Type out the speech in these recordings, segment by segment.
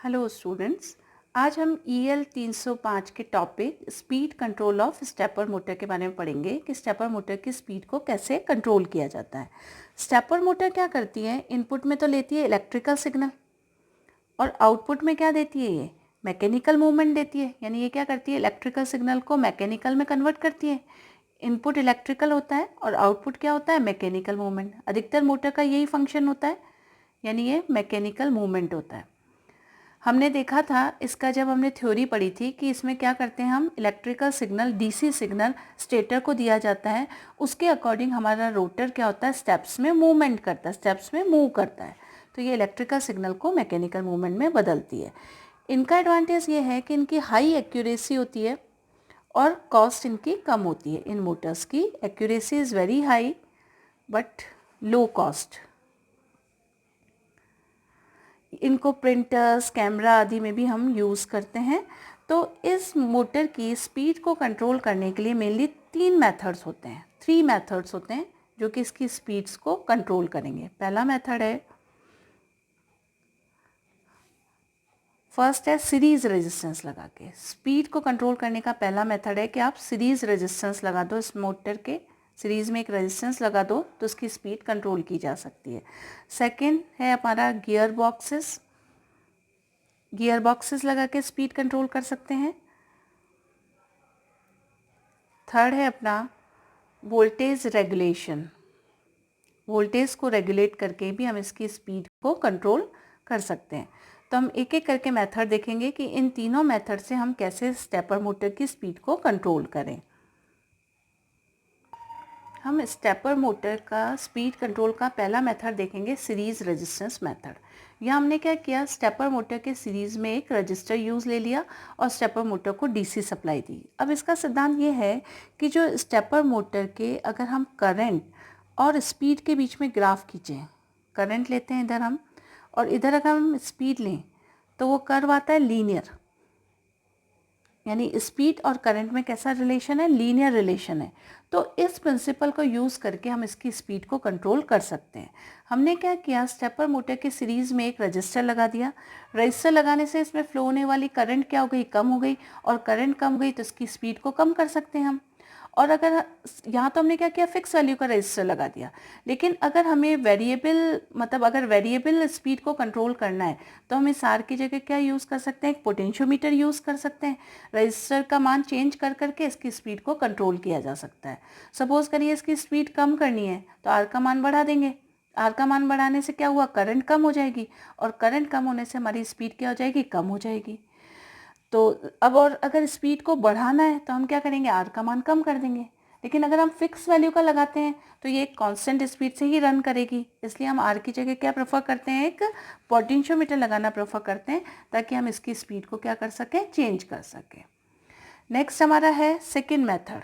Hello students, आज हम EL 305 के topic speed control of stepper motor के बारे में पढ़ेंगे कि स्टेपर मोटर की स्पीड को कैसे कंट्रोल किया जाता है। स्टेपर मोटर क्या करती है, इनपुट में तो लेती है इलेक्ट्रिकल सिग्नल और आउटपुट में क्या देती है, ये मैकेनिकल मूवमेंट देती है। यानी ये क्या करती है, इलेक्ट्रिकल सिग्नल को मैकेनिकल में कन्वर्ट करती है। इनपुट इलेक्ट्रिकल होता है और आउटपुट क्या होता है, मैकेनिकल मूवमेंट। अधिकतर मोटर का यही फंक्शन होता है, यानी ये मैकेनिकल मूवमेंट होता है। हमने देखा था इसका जब हमने थ्योरी पढ़ी थी कि इसमें क्या करते हैं हम, electrical signal DC signal stator को दिया जाता है, उसके अकॉर्डिंग हमारा रोटर क्या होता है, स्टेप्स में मूवमेंट करता है, स्टेप्स में मूव करता है। तो ये इलेक्ट्रिकल सिग्नल को मैकेनिकल मूवमेंट में बदलती है। इनका एडवांटेज ये है कि इनकी हाई एक्यूरेसी होती है और कॉस्ट इनकी कम होती है। इन मोटर्स की accuracy is very high but low cost. इनको प्रिंटर्स, कैमरा आदि में भी हम यूज़ करते हैं। तो इस मोटर की स्पीड को कंट्रोल करने के लिए मेनली 3 मेथड्स होते हैं, 3 मेथड्स होते हैं जो कि इसकी स्पीड्स को कंट्रोल करेंगे। पहला मेथड है, फर्स्ट है सीरीज़ रेजिस्टेंस लगा के। स्पीड को कंट्रोल करने का पहला मेथड है कि आप सीरीज़ रेजिस्टेंस लगा दो, इस मोटर के सीरीज़ में एक रेजिस्टेंस लगा दो तो उसकी स्पीड कंट्रोल की जा सकती है। सेकंड है हमारा गियर बॉक्सेस, गियर बॉक्सेस लगा के स्पीड कंट्रोल कर सकते हैं। थर्ड है अपना वोल्टेज रेगुलेशन, वोल्टेज को रेगुलेट करके भी हम इसकी स्पीड को कंट्रोल कर सकते हैं। तो हम एक एक करके मेथड देखेंगे कि इन तीनों मेथड से हम कैसे स्टेपर मोटर की स्पीड को कंट्रोल करें। हम स्टेपर मोटर का स्पीड कंट्रोल का पहला मेथड देखेंगे, सीरीज़ रेजिस्टेंस मेथड। यह हमने क्या किया, स्टेपर मोटर के सीरीज़ में एक रजिस्टर यूज़ ले लिया और स्टेपर मोटर को डीसी सप्लाई दी। अब इसका सिद्धांत ये है कि जो स्टेपर मोटर के अगर हम करंट और स्पीड के बीच में ग्राफ खींचें, करंट लेते हैं इधर हम और इधर अगर हम स्पीड लें तो वो कर्व आता है लीनियर। यानी स्पीड और करंट में कैसा रिलेशन है, लीनियर रिलेशन है। तो इस प्रिंसिपल को यूज़ करके हम इसकी स्पीड को कंट्रोल कर सकते हैं। हमने क्या किया, स्टेपर मोटर के सीरीज़ में एक रजिस्टर लगा दिया। रजिस्टर लगाने से इसमें फ्लो होने वाली करंट क्या हो गई, कम हो गई, और करंट कम हो गई तो इसकी स्पीड को कम कर सकते हैं हम। और अगर यहाँ तो हमने क्या किया, फिक्स वैल्यू का रजिस्टर लगा दिया। लेकिन अगर हमें वेरिएबल, मतलब अगर वेरिएबल स्पीड को कंट्रोल करना है तो हम इस आर की जगह क्या यूज़ कर सकते हैं, एक पोटेंशियोमीटर यूज़ कर सकते हैं। रजिस्टर का मान चेंज कर करके इसकी स्पीड को कंट्रोल किया जा सकता है। सपोज़ करिए इसकी स्पीड कम करनी है तो आर का मान बढ़ा देंगे। आर का मान बढ़ाने से क्या हुआ, करंट कम हो जाएगी, और करंट कम होने से हमारी स्पीड क्या हो जाएगी, कम हो जाएगी। तो अब और अगर स्पीड को बढ़ाना है तो हम क्या करेंगे, आर का मान कम कर देंगे। लेकिन अगर हम फिक्स वैल्यू का लगाते हैं तो ये एक कांस्टेंट स्पीड से ही रन करेगी, इसलिए हम आर की जगह क्या प्रेफर करते हैं, एक पोटेंशियोमीटर लगाना प्रेफर करते हैं ताकि हम इसकी स्पीड को क्या कर सकें, चेंज कर सकें। नेक्स्ट हमारा है सेकेंड मेथड।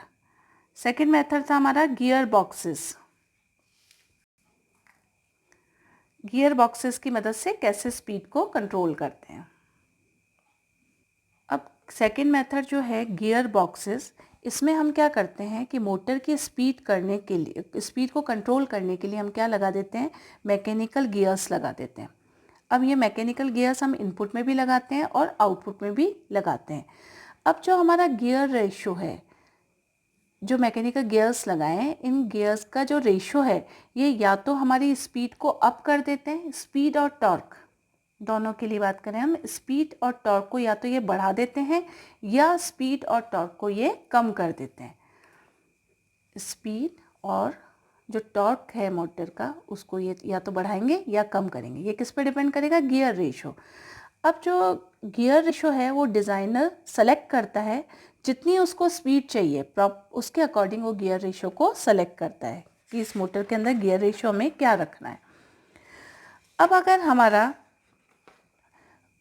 सेकेंड मेथड था हमारा गियर बॉक्सेस। गियर बॉक्सेस की मदद से कैसे स्पीड को कंट्रोल करते हैं। अब सेकेंड मेथड जो है गियर बॉक्सेस, इसमें हम क्या करते हैं कि मोटर की स्पीड करने के लिए, स्पीड को कंट्रोल करने के लिए हम क्या लगा देते हैं, मैकेनिकल गियर्स लगा देते हैं। अब ये मैकेनिकल गियर्स हम इनपुट में भी लगाते हैं और आउटपुट में भी लगाते हैं। अब जो हमारा गियर रेशो है, जो मैकेनिकल गियर्स लगाएं, इन गियर्स का जो रेशो है ये या तो हमारी स्पीड को अप कर देते हैं, स्पीड और टॉर्क दोनों के लिए बात करें हम, स्पीड और टॉर्क को या तो ये बढ़ा देते हैं या स्पीड और टॉर्क को ये कम कर देते हैं। स्पीड और जो टॉर्क है मोटर का उसको ये या तो बढ़ाएंगे या कम करेंगे। ये किस पे डिपेंड करेगा, गियर रेशो। अब जो गियर रेशो है वो डिज़ाइनर सेलेक्ट करता है, जितनी उसको स्पीड चाहिए उसके अकॉर्डिंग वो गियर रेशो को सेलेक्ट करता है कि इस मोटर के अंदर गियर रेशो में क्या रखना है। अब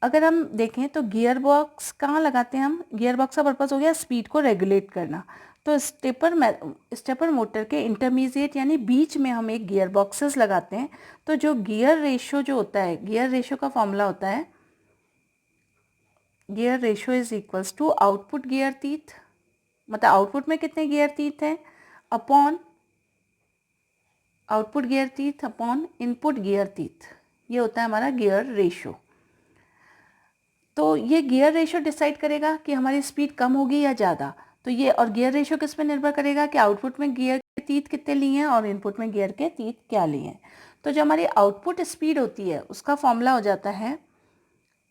अगर हम देखें तो गियर बॉक्स कहाँ लगाते हैं हम, गियर बॉक्स का पर्पज़ हो गया स्पीड को रेगुलेट करना। तो स्टेपर मोटर के इंटरमीडिएट यानी बीच में हम एक गियर बॉक्सेस लगाते हैं। तो जो गियर रेशो जो होता है, गियर रेशो का फॉर्मूला होता है, gear ratio is equals to output gear teeth, मतलब आउटपुट में कितने गियर टीथ हैं, upon output gear teeth upon input gear teeth. ये होता है हमारा गियर रेशो। तो ये गियर रेशियो डिसाइड करेगा कि हमारी स्पीड कम होगी या ज़्यादा। तो ये, और गियर रेशियो किस पे निर्भर करेगा कि आउटपुट में गियर के तीत कितने लिए हैं और इनपुट में गियर के तीत क्या लिए हैं। तो जो हमारी आउटपुट स्पीड होती है उसका फॉर्मूला हो जाता है,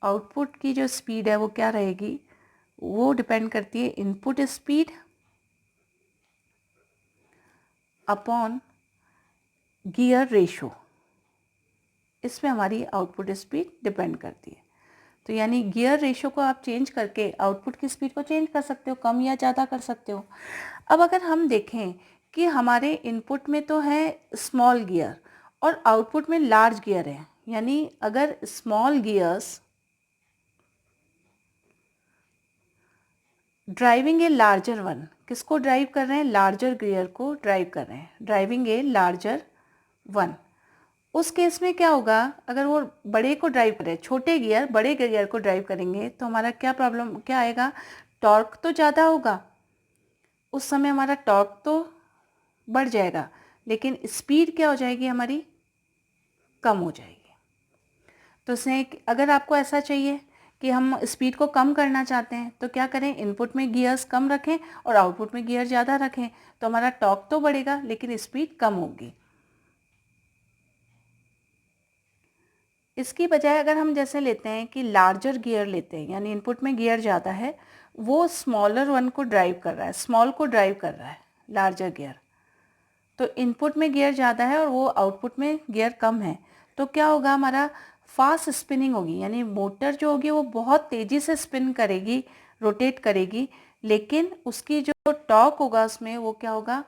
आउटपुट की जो स्पीड है वो क्या रहेगी, वो डिपेंड करती है input speed upon gear ratio. इसमें हमारी आउटपुट स्पीड डिपेंड करती है। तो यानी गियर रेशो को आप चेंज करके आउटपुट की स्पीड को चेंज कर सकते हो, कम या ज़्यादा कर सकते हो। अब अगर हम देखें कि हमारे इनपुट में तो है स्मॉल गियर और आउटपुट में लार्ज गियर है, यानी अगर small gears driving a larger one, किसको ड्राइव कर रहे हैं, लार्जर गियर को ड्राइव कर रहे हैं, ड्राइविंग ए लार्जर वन। उस केस में क्या होगा, अगर वो बड़े को ड्राइव करे, छोटे गियर बड़े गियर को ड्राइव करेंगे तो हमारा क्या प्रॉब्लम क्या आएगा, टॉर्क तो ज़्यादा होगा, उस समय हमारा टॉर्क तो बढ़ जाएगा, लेकिन स्पीड क्या हो जाएगी हमारी, कम हो जाएगी। तो इसमें अगर आपको ऐसा चाहिए कि हम स्पीड को कम करना चाहते हैं तो क्या करें, इनपुट में गियर्स कम रखें और आउटपुट में गियर ज़्यादा रखें, तो हमारा टॉर्क तो बढ़ेगा लेकिन स्पीड कम होगी। इसकी बजाय अगर हम जैसे लेते हैं कि लार्जर गियर लेते हैं, यानी इनपुट में गियर ज़्यादा है, वो स्मॉलर वन को ड्राइव कर रहा है, स्मॉल को ड्राइव कर रहा है लार्जर गियर, तो इनपुट में गियर ज़्यादा है और वो आउटपुट में गियर कम है, तो क्या होगा, हमारा फास्ट स्पिनिंग होगी, यानी मोटर जो होगी वो बहुत तेज़ी से स्पिन करेगी, रोटेट करेगी, लेकिन उसकी जो टॉर्क होगा उसमें वो क्या होगा,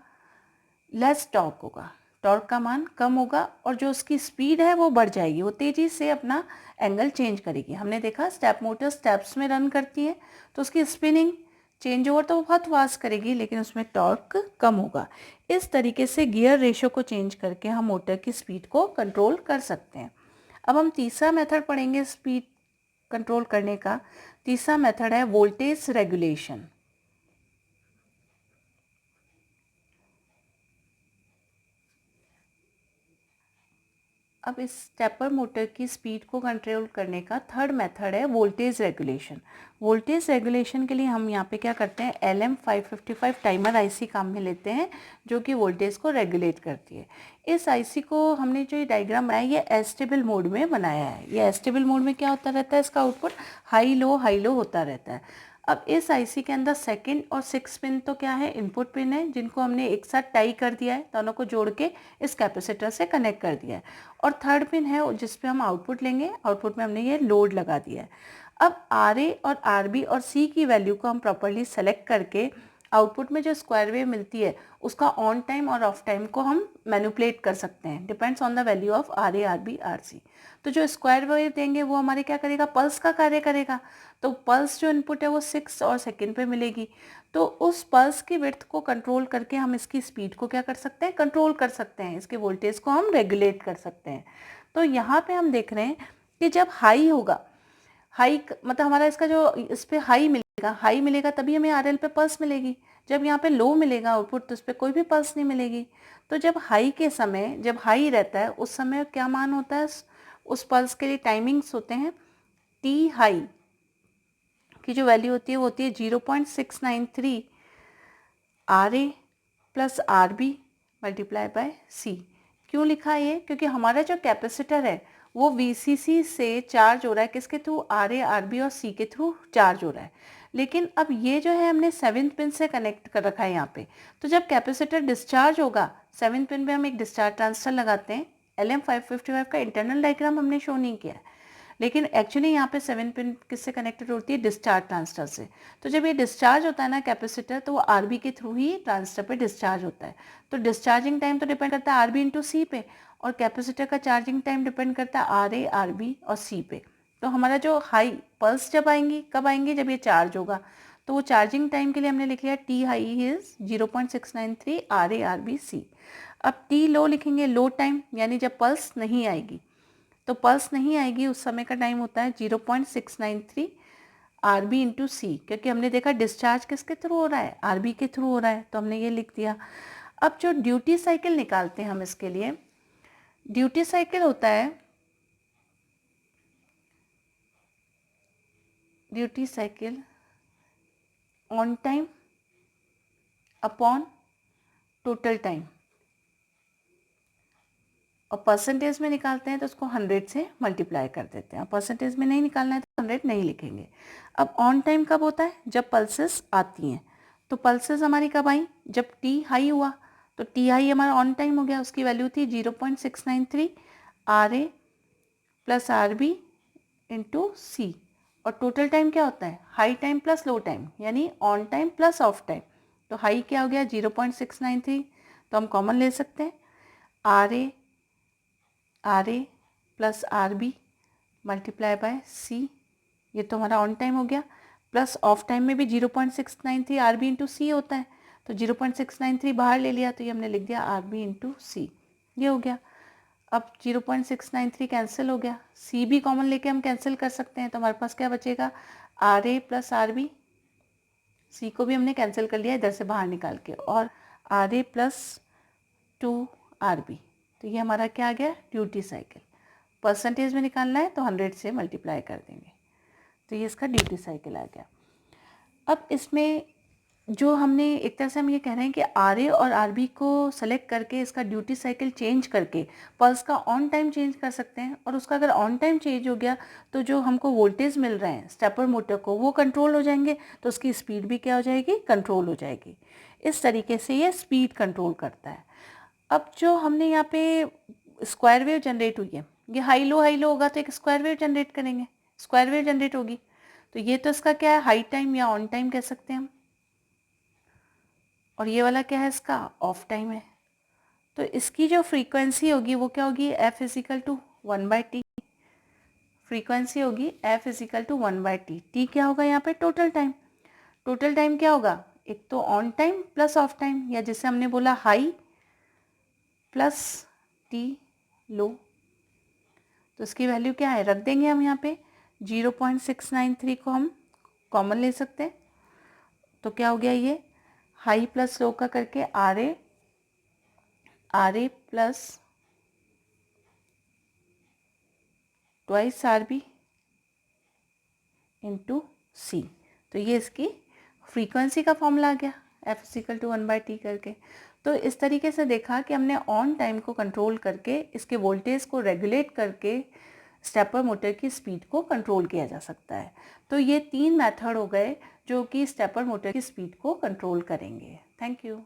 लेस टॉर्क होगा, टॉर्क का मान कम होगा और जो उसकी स्पीड है वो बढ़ जाएगी, वो तेज़ी से अपना एंगल चेंज करेगी। हमने देखा स्टेप मोटर स्टेप्स में रन करती है तो उसकी स्पिनिंग चेंज ओवर तो बहुत फास्ट करेगी लेकिन उसमें टॉर्क कम होगा। इस तरीके से गियर रेशो को चेंज करके हम मोटर की स्पीड को कंट्रोल कर सकते हैं। अब हम तीसरा मेथड पढ़ेंगे स्पीड कंट्रोल करने का। तीसरा मेथड है वोल्टेज रेगुलेशन। अब इस स्टेपर मोटर की स्पीड को कंट्रोल करने का थर्ड मेथड है वोल्टेज रेगुलेशन। वोल्टेज रेगुलेशन के लिए हम यहाँ पे क्या करते हैं, LM555 टाइमर आईसी काम में लेते हैं जो कि वोल्टेज को रेगुलेट करती है। इस आईसी को हमने जो ये डायग्राम बनाया ये एस्टेबल मोड में बनाया है। ये एस्टेबल मोड में क्या होता रहता है, इसका आउटपुट हाई लो होता रहता है। अब इस आईसी के अंदर सेकंड और 6 पिन तो क्या है, इनपुट पिन है, जिनको हमने एक साथ टाई कर दिया है, दोनों को जोड़ के इस कैपेसिटर से कनेक्ट कर दिया है। और थर्ड पिन है जिस पे हम आउटपुट लेंगे, आउटपुट में हमने ये लोड लगा दिया है। अब RA और RB और C की वैल्यू को हम प्रॉपरली सेलेक्ट करके आउटपुट में जो स्क्वायर वेव मिलती है उसका ऑन टाइम और ऑफ टाइम को हम मैनिपुलेट कर सकते हैं, depends on the value of RA RB RC। तो जो स्क्वायर वेव देंगे वो हमारे क्या करेगा, पल्स का कार्य करेगा। तो पल्स जो इनपुट है वो 6 और सेकेंड पे मिलेगी। तो उस पल्स की विड्थ को कंट्रोल करके हम इसकी स्पीड को क्या कर सकते हैं, कंट्रोल कर सकते हैं, इसके वोल्टेज को हम रेगुलेट कर सकते हैं। तो यहाँ पे हम देख रहे हैं कि जब हाई होगा, हाई मतलब हमारा इसका जो इस पर हाई मिलेगा तभी हमें RL पे पल्स मिलेगी। जब यहाँ पे लो मिलेगा आउटपुट तो इस पर कोई भी पल्स नहीं मिलेगी। तो जब हाई के समय, जब हाई रहता है उस समय क्या मान होता है, उस पल्स के लिए टाइमिंग्स होते हैं, टी हाई की जो वैल्यू होती है वो होती है 0.693 RA plus RB multiply by C। क्यों लिखा है ये, क्योंकि हमारा जो कैपेसिटर है वो VCC से चार्ज हो रहा है, किसके थ्रू, RA RB और C के थ्रू चार्ज हो रहा है। लेकिन अब ये जो है हमने 7th पिन से कनेक्ट कर रखा है यहाँ पे, तो जब कैपेसिटर डिस्चार्ज होगा 7th पिन पे हम एक डिस्चार्ज ट्रांजिस्टर लगाते हैं। LM555 का इंटरनल डायग्राम हमने शो नहीं किया है, लेकिन एक्चुअली यहाँ पे 7 पिन किससे कनेक्टेड होती है, डिस्चार्ज ट्रांजिस्टर से। तो जब ये डिस्चार्ज होता है ना कैपेसिटर, तो वो RB के थ्रू ही ट्रांजिस्टर पे डिस्चार्ज होता है। तो डिस्चार्जिंग टाइम तो डिपेंड करता है RB इंटू C पे, और कैपेसिटर का चार्जिंग टाइम डिपेंड करता है RA RB और C पे। तो हमारा जो हाई पल्स जब आएंगी, कब आएंगे, जब ये चार्ज होगा। तो वो चार्जिंग टाइम के लिए हमने लिख लिया T high is 0.693 RA RB C। अब T लो लिखेंगे, लो टाइम, यानी जब पल्स नहीं आएगी। तो पल्स नहीं आएगी उस समय का टाइम होता है 0.693 RB इंटू C, क्योंकि हमने देखा डिस्चार्ज किसके थ्रू हो रहा है, RB के थ्रू हो रहा है, तो हमने ये लिख दिया। अब जो ड्यूटी साइकिल निकालते हैं हम इसके लिए, ड्यूटी साइकिल होता है duty cycle on time upon total time, और परसेंटेज में निकालते हैं तो उसको 100 से मल्टीप्लाई कर देते हैं, और परसेंटेज में नहीं निकालना है तो 100 नहीं लिखेंगे। अब ऑन टाइम कब होता है? जब पल्सेस आती हैं। तो पल्सेस हमारी कब आई? जब टी हाई हुआ, तो टी हाई हमारा ऑन टाइम हो गया, उसकी वैल्यू थी 0.693 R A plus R B into C. और टोटल टाइम क्या होता है? High time plus low time, यानी on time plus off time. तो हाई क्या हो गया? 0.693, तो हम कॉमन ले सकते हैं, R A plus R B multiply by C, ये तो हमारा ऑन टाइम हो गया। प्लस ऑफ टाइम में भी 0.693 आर बी इंटू सी होता है, तो 0.693 बाहर ले लिया, तो ये हमने लिख दिया आर बी इंटू सी, ये हो गया। अब 0.693 कैंसिल हो गया, सी भी कॉमन लेके हम कैंसिल कर सकते हैं, तो हमारे पास क्या बचेगा? R A plus R B, C को भी हमने कैंसिल कर लिया इधर से बाहर निकाल के, और R A plus 2 R B. तो ये हमारा क्या आ गया? Duty cycle. परसेंटेज में निकालना है तो 100 से मल्टीप्लाई कर देंगे, तो ये इसका ड्यूटी साइकिल आ गया। अब इसमें जो हमने एक तरह से हम ये कह रहे हैं कि आर ए और आर बी को सेलेक्ट करके इसका ड्यूटी साइकिल चेंज करके पल्स का ऑन टाइम चेंज कर सकते हैं, और उसका अगर ऑन टाइम चेंज हो गया तो जो हमको वोल्टेज मिल रहे हैं स्टेपर मोटर को वो कंट्रोल हो जाएंगे, तो उसकी स्पीड भी क्या हो जाएगी? कंट्रोल हो जाएगी। इस तरीके से ये स्पीड कंट्रोल करता है। अब जो हमने यहाँ पे स्क्वायर वेव जनरेट हुई है, ये हाई लो होगा तो एक स्क्वायर वेव जनरेट करेंगे, स्क्वायर वेव जनरेट होगी, तो ये तो इसका क्या है? हाई टाइम या ऑन टाइम कह सकते हैं हम। और ये वाला क्या है? इसका ऑफ टाइम है। तो इसकी जो फ्रीक्वेंसी होगी वो क्या होगी? F equal to 1/t। Frequency होगी F equal to 1/t। T क्या होगा यहाँ पे? Total time. टोटल टाइम क्या होगा? एक तो on time plus off time, या जैसे हमने बोला हाई प्लस टी लो, तो इसकी वैल्यू क्या है? रख देंगे हम यहाँ पे 0.693 को हम कॉमन ले सकते हैं, तो क्या हो गया? ये हाई प्लस लो का करके R A plus twice R B into C, तो ये इसकी फ्रीक्वेंसी का फॉर्मूला आ गया, एफ इक्वल टू 1/t करके। तो इस तरीके से देखा कि हमने ऑन टाइम को कंट्रोल करके इसके वोल्टेज को रेगुलेट करके स्टेपर मोटर की स्पीड को कंट्रोल किया जा सकता है। तो ये 3 मेथड हो गए जो कि स्टेपर मोटर की स्पीड को कंट्रोल करेंगे। Thank you.